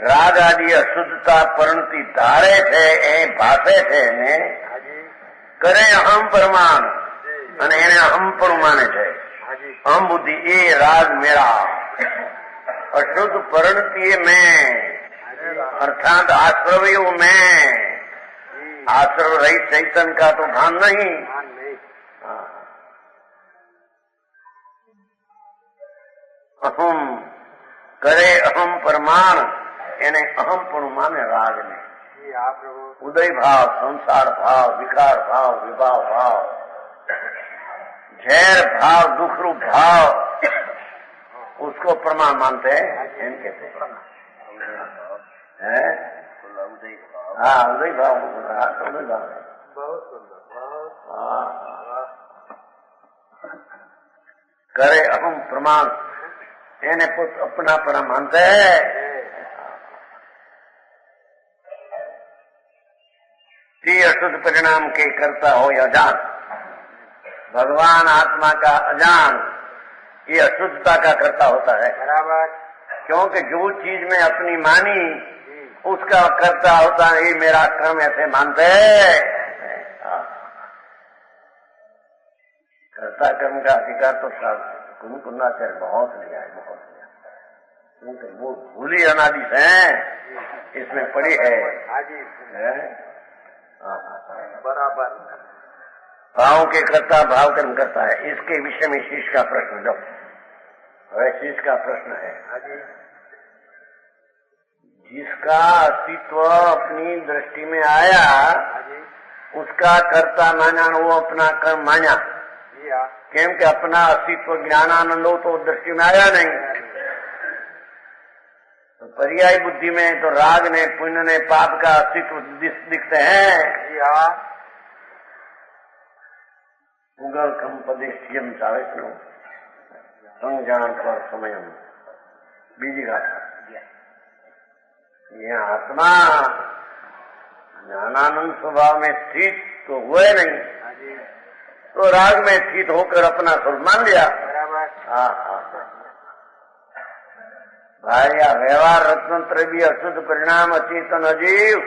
राग आदि अशुद्धता परिणति धारे थे, भाषे थे ने करे अहम परमान અને એને અહમ પણ માને છે। અહમ બુદ્ધિ એ રાગ મેરા, અશુદ્ધ પરિણતિ मैं, अर्थात आश्रव मैं, आश्रव रहित चैतन्य का तो भान नहीं। अहम करे अहम प्रमाण, એને अहम પણ माने राग ने। उदय भाव, संसार भाव, विकार भाव, विभाव भाव, झैर भाव, दुख रूप भाव, उसको प्रमाण मानते हैं। कहते हैं हाँ उदय भाव, उदय भाव है। बहुत सुंदर। करे अहम प्रमाण, એને अपना प्रमाण मानते हैं। अशुद्ध परिणाम के करता हो अजान, भगवान आत्मा का अजान, ये अशुद्धता का करता होता है। बराबर। क्योंकि जो चीज में अपनी मानी उसका करता होता है, ये मेरा कर्म ऐसे मानते हैं। कर्ता कर्म का अधिकार तो कुंकुनाचार्य बहुत लिया है, बहुत लिया, क्योंकि वो भूली अनादि है, इसमें पड़ी है। बराबर। भाव के करता भाव कर्म करता है, इसके विषय में शीश का प्रश्न लो। शीश का प्रश्न है, जिसका अस्तित्व अपनी दृष्टि में आया उसका कर्ता माना, वो अपना कर्म माना। केम के अपना अस्तित्व ज्ञानानंद हो तो दृष्टि में आया नहीं। तो पर्याय बुद्धि में तो राग ने, पुण्य ने, पाप का अस्तित्व दिखते हैं। उगल कम पदेश्यम चावेस्नो संजान पर समयम, बीजी गाथा। यह आत्मा ज्ञानानंद स्वभाव में स्थित तो हुए नहीं, तो राग में स्थित होकर अपना स्वरूप मान लिया। भाई व्यवहार रत्नत्र भी अशुद्ध परिणाम अचेतन अजीव।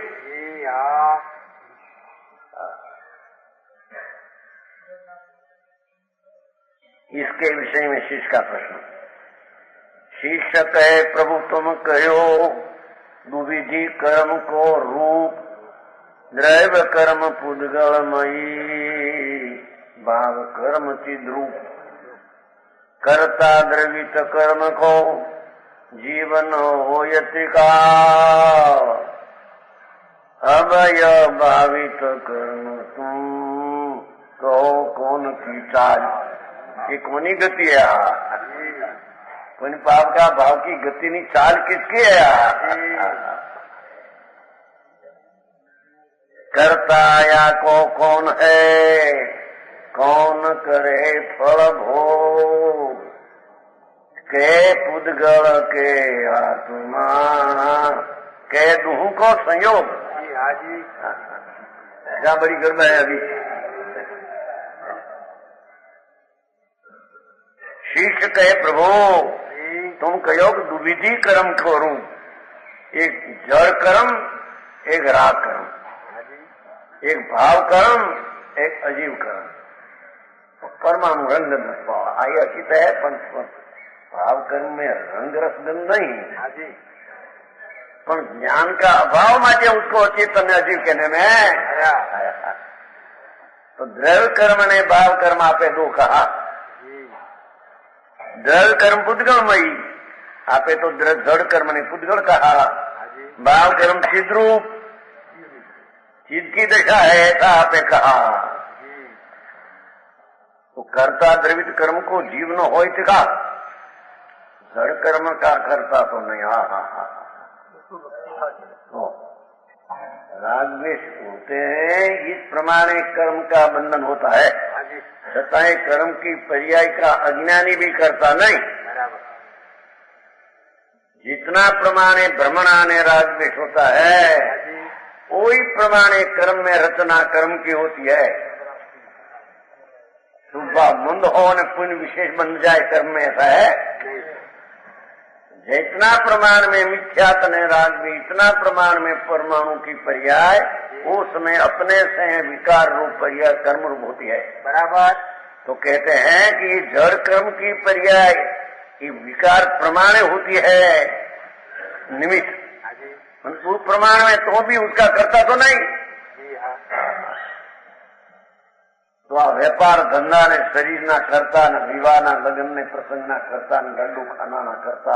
इसके विषय में शिष्य का प्रश्न। शिष्य कहे प्रभु तुम कहो दुविधि कर्म को रूप, द्रव्य कर्म पुद्गलमयी, भाव कर्म चिद्रूप, कर्ता द्रवित कर्म को जीवन हो यत्रिका, अभय भावित कर्म तुम कहो कौन की चाल। ये कौनी गति है? कौन पाप का भाव की गति नहीं, चाल किसकी है? करता या को कौन है, कौन करे फल भोग, के पुद्गल के आत्मा, के दूह को संयोग। क्या बड़ी गड़बड़ है अभी। शिष्य कहे प्रभु तुम कहो दुविधि कर्म करूं, एक जड़ कर्म, एक राग कर्म, एक भाव कर्म, एक अजीव कर्म। परमाणु रंग आई अचित है, पर भाव कर्म में रंग रस गंध नहीं, पर ज्ञान का अभाव माटे उसको अचेतन अजीव कहने में। तो द्रव्य कर्म ने भाव कर्म आपे दो कहा। द्रव्य कर्म पुद्गलमयी, आपे तो जड़ कर्म ने पुद्गल कहा, भाव कर्म चिद्रूप, चीज की दशा है, ऐसा आपने कहा। तो कर्ता द्रवित कर्म को जीव न हो का जड़ कर्म का करता तो नहीं। राग द्वेष होते हैं, इस प्रमाणे कर्म का बंधन होता है। सताए कर्म की पर्याय का अज्ञानी भी करता नहीं। जितना प्रमाणे भ्रमणाने राग द्वेष होता है, वही प्रमाणे कर्म में रचना कर्म की होती है। सुबह मंद हो न पुण्य विशेष बन जाए कर्म में, ऐसा है। जितना प्रमाण में मिथ्यात्व ने राग भी, इतना प्रमाण में परमाणु की पर्याय उसमें अपने से विकार रूप पर्याय कर्म रूप होती है। बराबर। तो कहते हैं कि ये जड़ कर्म की पर्याय ये विकार प्रमाण होती है निमित्त। वो प्रमाण में तो भी उसका करता तो नहीं। तो आ व्यापार धंधा ने शरीर ना करता, न विवाह ना लगन ने प्रसंग ना करता, न लड्डू खाना ना करता,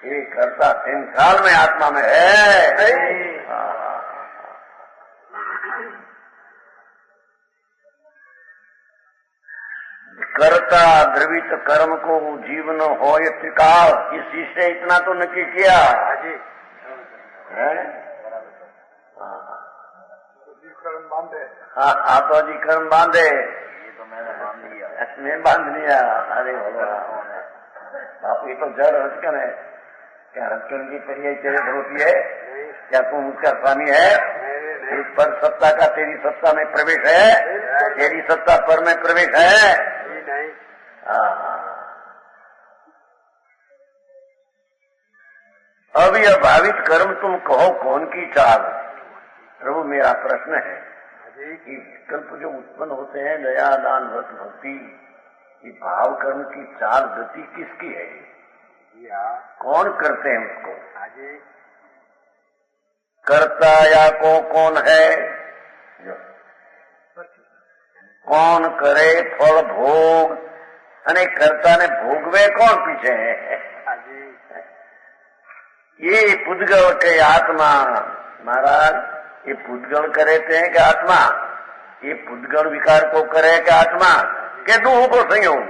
ये करता 3 साल में आत्मा में है। करता द्रवित कर्म को जीवन हो त्रिकाल, इसी से इतना तो नक्की किया है। बांधे। हाँ, आप जी कर्म बांधे। ये तो मैंने बांध लिया। मैं बांध लिया। अरे भगवान, आप ये तो जड़ रचकन है। क्या रचकन की पर्याय चरित होती है? क्या तुम उसका स्वामी है? इस पर सत्ता का तेरी सत्ता में प्रवेश है? तेरी सत्ता पर में प्रवेश है? नहीं। अब यह भावित कर्म तुम कहो कौन की चाल? प्रभु मेरा प्रश्न है कि विकल्प जो उत्पन्न होते हैं, दया दान व्रत भक्ति, ये भाव कर्म की चाल गति किसकी है? कौन करते हैं उसको? करता या को कौन है? कौन करे फल भोग? अने कर्ता ने भोगवे कौन पीछे है? ये पुद्गल के आत्मा। महाराज, ये पुद्गल करेते हैं कि आत्मा? ये पुद्गल विकार को करे कि आत्मा के दोनों को संयोग?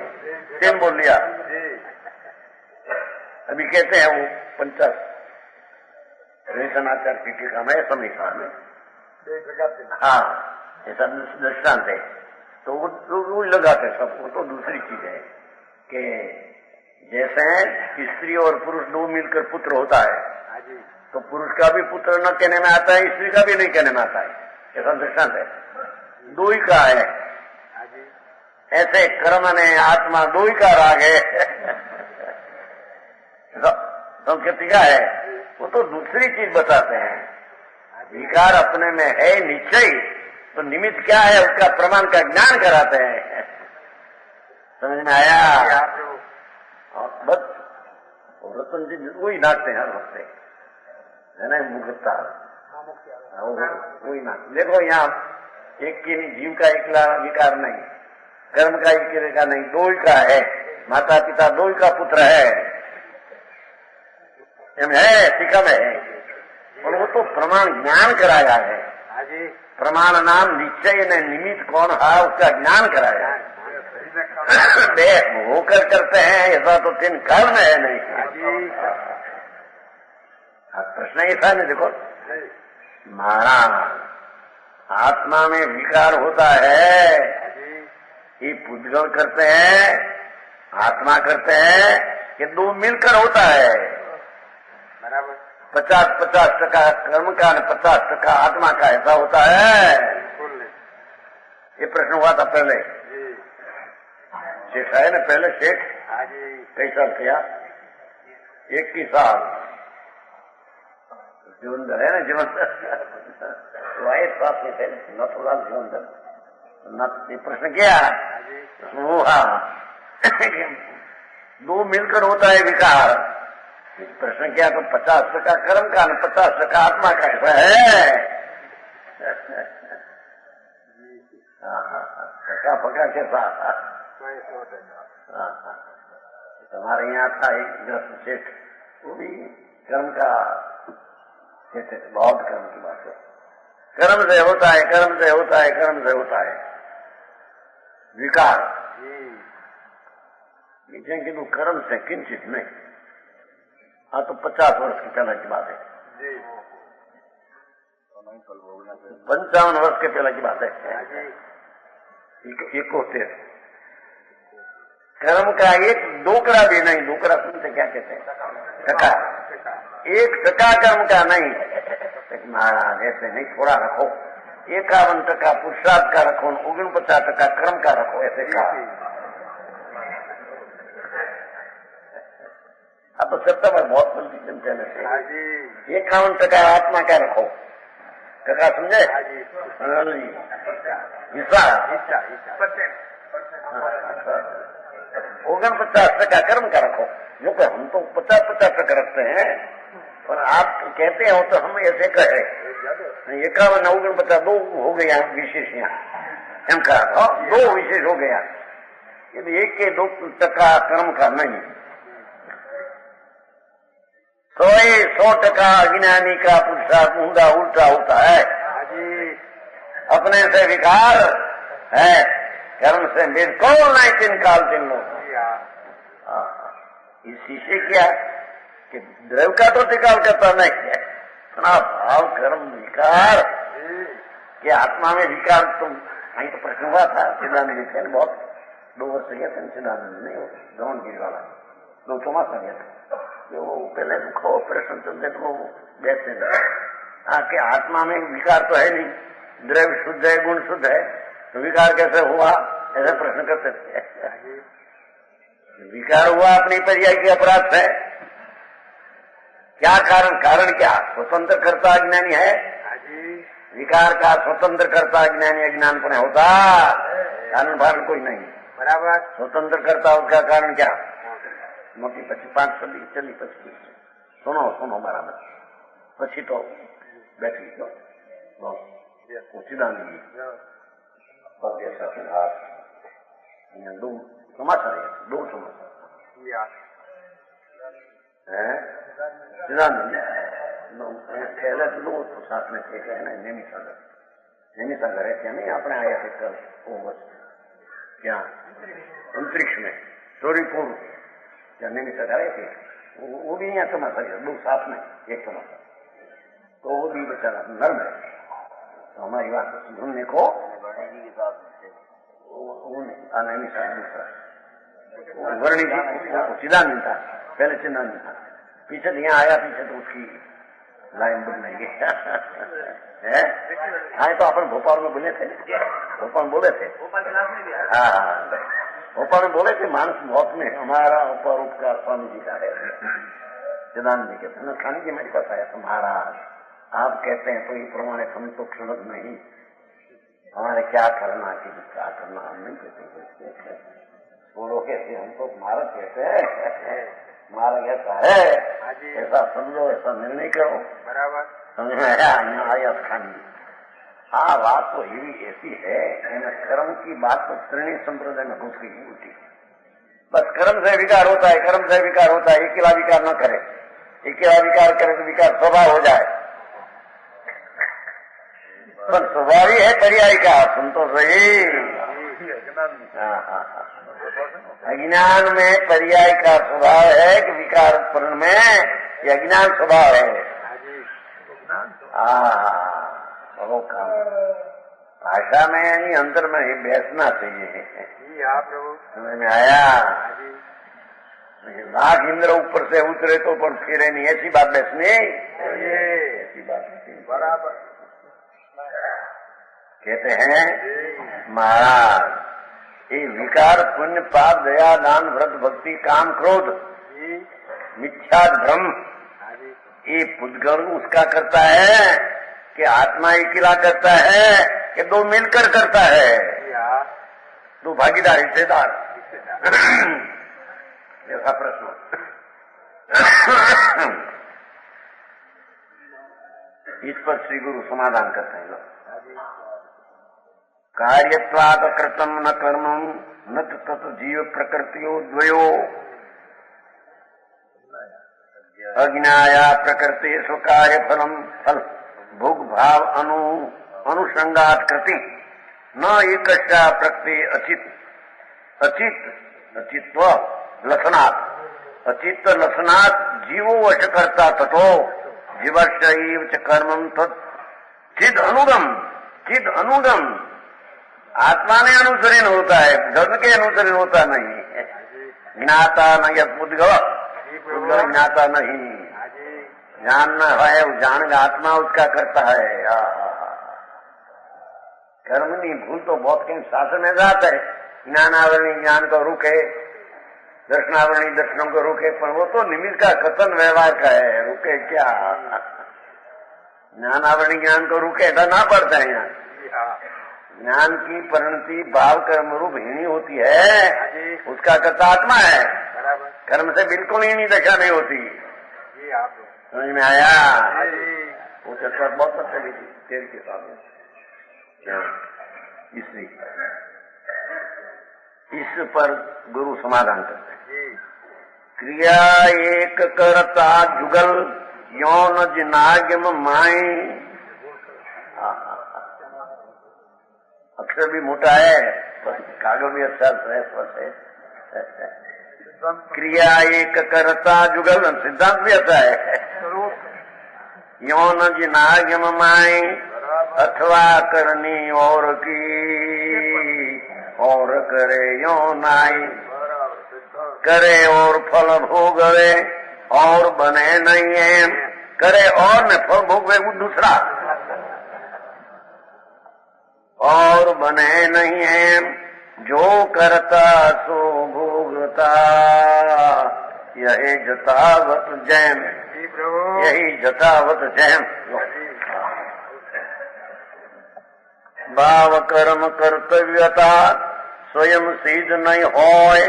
तीन बोल लिया। अभी कहते हैं वो 50 रेशनाचार की टीका में समीक्षा में, हाँ, ऐसा दृष्टांत है। तो वो लगाते सबको। तो दूसरी चीज है कि जैसे स्त्री और पुरुष दो मिलकर पुत्र होता है, तो पुरुष का भी पुत्र न कहने में आता है, स्त्री का भी नहीं कहने में आता है। ऐसा दृष्टांत है। दो ही का है। ऐसे कर्म ने आत्मा दो ही का राग है। संकेतिका है। वो तो दूसरी चीज बताते हैं। विकार अपने में है निश्चय, तो निमित्त क्या है उसका प्रमाण का ज्ञान कराते हैं। समझ में आया? बस रतन जी वही नाचते हैं हर वक्त, है ना, मुक्ता वही नाच। देखो यहाँ एक की जीव का एक विकार नहीं, कर्म का एक का नहीं, दो ही का है। माता पिता दो ही का पुत्र है, टीका में है। और वो तो प्रमाण ज्ञान कराया है। प्रमाण नाम निश्चय ने निमित्त कौन है उसका ज्ञान कराया है। होकर करते हैं ऐसा तो 3 कर्म है नहीं। प्रश्न ऐसा नहीं। देखो महाराज, आत्मा में विकार होता है, ये पुद्गल करते हैं, आत्मा करते हैं, ये दो मिलकर होता है। 50% कर्म का 50% आत्मा का ऐसा होता है। ये प्रश्न हुआ था पहले। शेख है ना, पहले शेख कई साल किया? 21 साल जीवन है ना, जीवन वाइस साथ में थे न, थोड़ा जीवन न। ये प्रश्न किया वो, हाँ, दो मिलकर होता है विकार। प्रश्न किया तो 50% कर्म का 50% आत्मा का ऐसा है। पका के साथ हमारे यहाँ था एक ग्रस्त सेठ, वो भी कर्म का कहते थे, बहुत कर्म की बात है। कर्म से होता है, कर्म से होता है, कर्म से होता है विकार। किंतु कर्म से किंचित नहीं। हाँ तो 50 वर्ष की पहले की बात है, 55 वर्ष के पहले की बात है। 71 कर्म का एक डोकरा भी नहीं। डोकरा सुनते क्या कहते हैं? टका। 1% कर्म का नहीं। महाराज ऐसे नहीं, थोड़ा रखो। 51% पुरुषार्थ का रखो, 49% कर्म का रखो, ऐसे कहा। अब तो सितंबर बहुत जल्दी चलने से 51% आत्मा का रखो। टका समझे? हिस्सा 49% कर्म का रखो। जो कि हम तो 50% रखते हैं, और आप कहते हो तो हम ऐसे कहे 51 49 2 हो गया विशेष। यहाँ का 2 विशेष हो गया। यदि 1% कर्म का नहीं, 100% अज्ञानी का पुरुषार्थ ऊंधा उल्टा होता है। अपने से विकार है, कर्म से बिल्कुल नहीं। 3 काल 3 लोग इसी से क्या कि द्रव्य का तो निकाल करता नहीं है। भाव कर्म विकार कि आत्मा में विकार। तुम कहीं तो प्रश्न हुआ था सिद्धानंद जी, बहुत 2 वर्ष गया था सिद्धानंद नहीं, दमनगिरी वाला 2 चौमासा गया था। जो पहले दुखो ऑपरेशन चलते तो बैठते थे कि आत्मा में विकार तो है नहीं, द्रव्य शुद्ध है, गुण शुद्ध है, तो विकार कैसे हुआ? ऐसा प्रश्न करते थे। विकार हुआ अपनी पर्याय के अपराध से। क्या कारण? कारण क्या? स्वतंत्र कर्ता अज्ञानी है। विकार का स्वतंत्र कर्ता अज्ञानी अज्ञान पर होता, कारण कारण कोई नहीं। बराबर। स्वतंत्र कर्ता उसका कारण क्या? मोटी 5 सदी चली 25। सुनो बराबर। પછી તો બેઠી ગયો સિદ્ધાંત પગે સાથે હાથ અને 2 ચોમાસા રહ્યા, 2 ચોમાસા સિદ્ધાંત पहले तो लोग तो साथ में थे ना। नेमी सागर है क्या नहीं? अपने आया थे कल क्या अंतरिक्ष में चोरीपुर क्या नेमी सागर आए थे, वो भी यहाँ तमाशा गया 2 साथ में एक तमाशा। तो वो भी बेचारा नर्म है, तो हमारी बात सुनने को नेमी सागर दूसरा वर्णी जी चिदानंद था, पहले चिदानंद था, पीछे यहाँ आया, पीछे तो उसकी लाइन बदलेंगे। हाँ तो अपन भोपाल में बोले थे, भोपाल में बोले थे, हाँ भोपाल में बोले थे मानस मौत में हमारा ऊपर उपकार स्वामी जी का है। चिदानंद जी कहते हैं स्वामी जी मेरे पास आया तो महाराज आप कहते हैं तो ये प्रमाण संतोष नहीं, हमारे क्या करना कि क्या करना हम नहीं कहते। बोलो कैसे? हम तो मारत कहते हैं, मारा ऐसा है, ऐसा समझो, ऐसा निर्णय करो। बराबर समझ में आया? आया खानी। हाँ बात तो ये ऐसी है, कर्म की बात तो त्रिणी संप्रदाय में घुस गई उल्टी। बस कर्म से विकार होता है, कर्म से विकार होता है। अकेला विकार न करे, अकेला विकार करे तो विकार स्वभाव हो जाए। पर स्वभाव ही है पर्याय का, सुन तो सही। अज्ञान में पर्याय का स्वभाव है कि विकार उत्पन्न में ये अज्ञान स्वभाव है। काम भाषा में यानी अंतर में ही बैठना चाहिए। समझ में आया? नाग इंद्र ऊपर से उतरे तो पर फिरे नहीं, ऐसी बात बैठनी, ऐसी बात बराबर। कहते हैं महाराज ये विकार पुण्य पाप दया दान व्रत भक्ति काम क्रोध मिथ्या भ्रम ये पुद्गल उसका करता है कि आत्मा अकेला करता है कि 2 मिलकर करता है? 2 भागीदार हिस्सेदार। ऐसा प्रश्न। इस पर श्री गुरु समाधान करते हैं। कार्यत्वात् कृतम न कर्मम न तत् जीव प्रकृतियो द्वयो अज्ञाया प्रकृति कार्य फल भोग भाव अनुसंगात कृति न एकस्या प्रकृति अचित्व लसनात् अचित्त लसनात् जीवो वश करता तथो जीवश्चैव च कर्मं तत् चिद अनुगम आत्मा ने अनुसरण होता है, धर्म के अनुसरण होता नहीं। ज्ञाता न यद् ज्ञाता नहीं, जानना है वो जान आत्मा उसका करता है। कर्म नहीं भूल तो बहुत कहीं शासन में जाता है, ज्ञानावरणी ज्ञान को रुके, दर्शनावरणी दर्शनों को रुके, पर वो तो निमित्त का कथन व्यवहार का है, रुके क्या। ज्ञानावरणी ज्ञान को रुके ऐसा ना पड़ता है। यहाँ ज्ञान की परिणति भाव कर्म रूप हीनी होती है, उसका कर्ता आत्मा है। कर्म से बिल्कुल हीनी दशा नहीं होती। समझ में आया? वो चर्चा बहुत चली थी तेल के सामने। इस पर गुरु समाधान करते हैं। क्रिया एक करता जुगल यौन जिनागम माई। अक्षर भी मोटा है, कागज भी अच्छा है। क्रिया एक करता जुगल, सिद्धांत भी अच्छा है। यौन जिनागम माई अथवा करनी और की और करे यौनाई, करे और फल भोगवे और बने नहीं है, करे और न फल भोगवे वो दूसरा, और बने नहीं है जो करता सो भोगता। यही जतावत जैम, यही जतावत जैम। भाव कर्म कर्तव्यता स्वयं सिद्ध नहीं होए,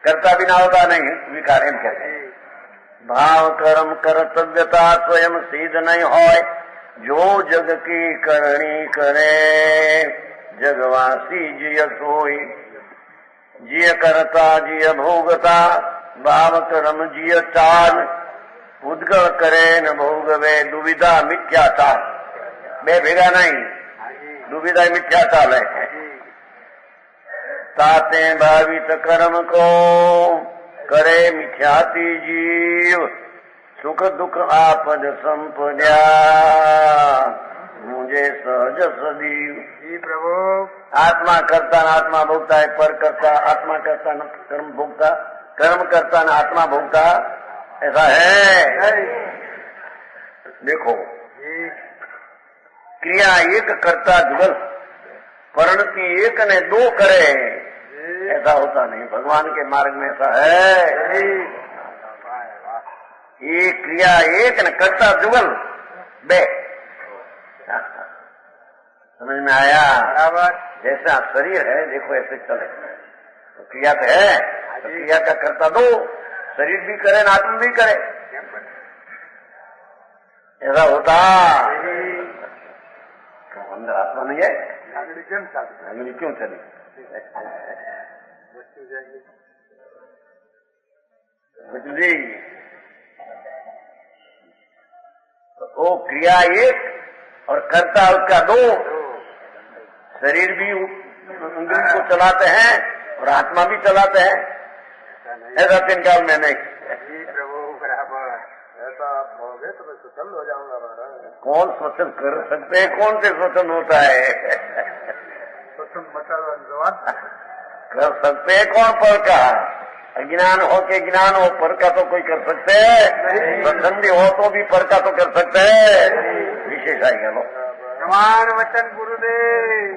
कर्ता बिना होता नहीं, विकार कहते हैं। भाव कर्म कर्तव्यता स्वयं सिद्ध नहीं होए, जो जग की करणी करे जगवासी जिय सोई। जिय करता जिय भोगता, भाव कर्म जिय चाल, उद्गल करे न भोगवे दुविधा मिथ्याचार। बे भेगा नहीं, दुविधा मिथ्याचार है। ताते भावित कर्म को करे मिथ्याति जीव, सुख दुख आपद संपदा मुझे सहज सदीव। जी प्रभु, आत्मा करता न आत्मा भोगता है, पर करता आत्मा करता न कर्म भोगता, कर्म करता न आत्मा भोगता, ऐसा है। देखो क्रिया एक करता जुगल, परिणति एक ने दो करे, ऐसा होता नहीं। भगवान के मार्ग में ऐसा है। ये क्रिया एक न करता जुगल बे। समझ में आया? जैसा शरीर है देखो ऐसे चले, तो क्रिया तो है, तो क्रिया का करता दो, शरीर भी करे न आत्मा भी करे, ऐसा होता। तो अंदर आत्मा नहीं है, अंगली क्यों चली? जी वो क्रिया एक और कर्ता उसका दो। शरीर भी उंगली को चलाते हैं और आत्मा भी चलाते हैं, ऐसा तीन काल में नहीं। प्रभु बराबर ऐसा आप होगे तो मैं स्वतंत्र हो जाऊंगा। कौन स्वतंत्र कर सकते हैं? कौन से स्वतंत्र होता है? स्वतंत्र मतलब कर सकते हैं कौन? पर का अज्ञान हो के ज्ञान हो, पर का तो कोई कर सकते है? स्वतंत्र हो तो भी पर का तो कर सकते है। विशेष आएगा लो समान वचन गुरुदेव।